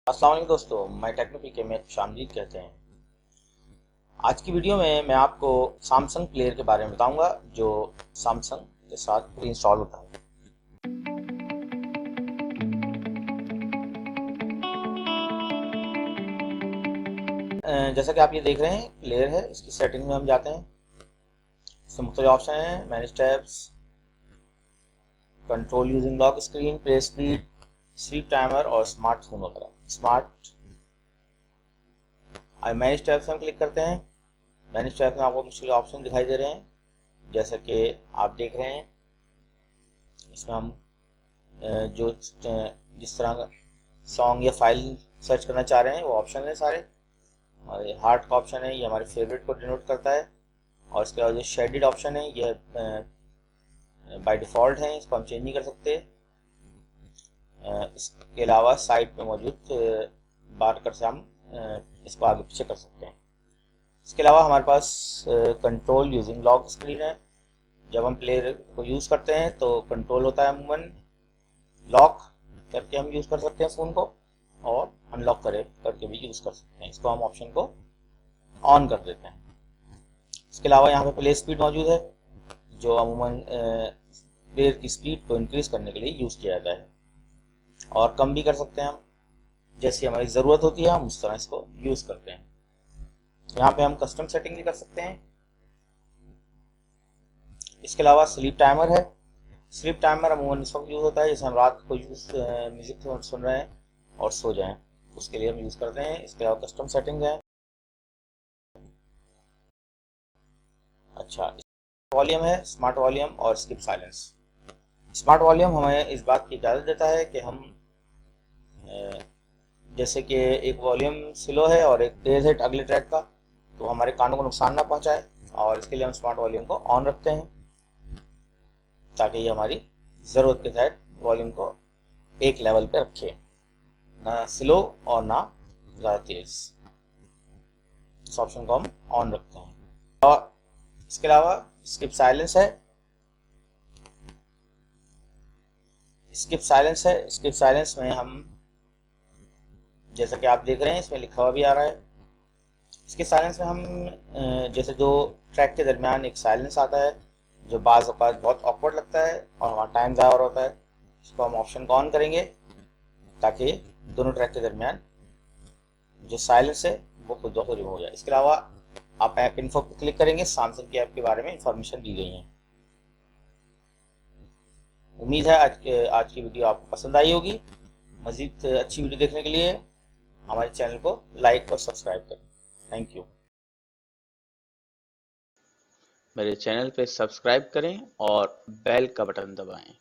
अस्सलाम वालेकुम दोस्तों, मैं टेक्नोपीके में खुशामदीद कहते हैं। आज की वीडियो में मैं आपको सैमसंग प्लेयर के बारे में बताऊंगा जो सैमसंग के साथ प्री इंस्टॉल होता है। जैसा कि आप ये देख रहे हैं, प्लेयर है। इसकी सेटिंग में हम जाते हैं। इसमें मुख्तलिफ ऑप्शन हैं: manage tabs, control using lock screen, play speed, sleep timer और स्मार्टफोन वगैरह। मैनेज टैब्स हम क्लिक करते हैं। मैनेज टैब्स में आपको मुख्तलिफ ऑप्शन दिखाई दे रहे हैं, जैसा कि आप देख रहे हैं। इसमें हम जो जिस तरह का सॉन्ग या फाइल सर्च करना चाह रहे हैं वो ऑप्शन है सारे। और ये हार्ट का ऑप्शन है, ये हमारे फेवरेट को डिनोट करता है। और इसके अलावा जो शेडेड ऑप्शन है ये बाय डिफ़ॉल्ट है, इसको हम चेंज नहीं कर सकते। इसके अलावा साइड पे मौजूद बारकर से हम इसको आगे पीछे कर सकते हैं। इसके अलावा हमारे पास कंट्रोल यूजिंग लॉक स्क्रीन है। जब हम प्लेयर को यूज़ करते हैं तो कंट्रोल होता है अमूमन लॉक करके हम यूज़ कर सकते हैं फ़ोन को, और अनलॉक करके भी यूज़ कर सकते हैं। इसको हम ऑप्शन को ऑन कर देते हैं। इसके अलावा यहाँ पे प्ले स्पीड मौजूद है, जो अमूमन प्लेयर की स्पीड को इंक्रीज़ करने के लिए यूज़ किया जाता है, और कम भी कर सकते हैं हम। जैसी हमारी ज़रूरत होती है हम उस तरह इसको यूज़ करते हैं। यहाँ पे हम कस्टम सेटिंग भी कर सकते हैं। इसके अलावा स्लीप टाइमर है। स्लीप टाइमर अमूमन इस वक्त यूज़ होता है जैसे हम रात को म्यूज़िक सुन रहे हैं और सो जाएं, उसके लिए हम यूज़ करते हैं। इसके अलावा कस्टम सेटिंग है। अच्छा, वॉल्यूम है, स्मार्ट वॉल्यूम और स्किप साइलेंस। स्मार्ट वॉल्यूम हमें इस बात की इजाज़त देता है कि हम जैसे कि एक वॉल्यूम स्लो है और एक तेज़ है अगले ट्रैक का, तो हमारे कानों को नुकसान ना पहुंचाए, और इसके लिए हम स्मार्ट वॉल्यूम को ऑन रखते हैं ताकि ये हमारी ज़रूरत के तहत वॉल्यूम को एक लेवल पे रखे, ना स्लो और ना ज़्यादा तेज़। इस ऑप्शन को हम ऑन रखते हैं। और इसके अलावा स्किप साइलेंस है। स्किप साइलेंस में हम, जैसा कि आप देख रहे हैं इसमें लिखा हुआ भी आ रहा है, स्किप साइलेंस में हम जैसे जो ट्रैक के दरमियान एक साइलेंस आता है जो बाज़ औक़ात बहुत ऑकवर्ड लगता है और हमारा टाइम ज़ाया हो होता है, इसको हम ऑप्शन को ऑन करेंगे ताकि दोनों ट्रैक के दरमियान जो साइलेंस है वो खुद ब खुद रिमूव हो जाए। इसके अलावा आप ऐप इन्फो पर क्लिक करेंगे, सैमसंग की ऐप के बारे में इंफॉर्मेशन दी गई है। उम्मीद है आज की वीडियो आपको पसंद आई होगी। मज़ीद अच्छी वीडियो देखने के लिए हमारे चैनल को लाइक और सब्सक्राइब करें। Thank you. मेरे चैनल पे सब्सक्राइब करें और बेल का बटन दबाएं।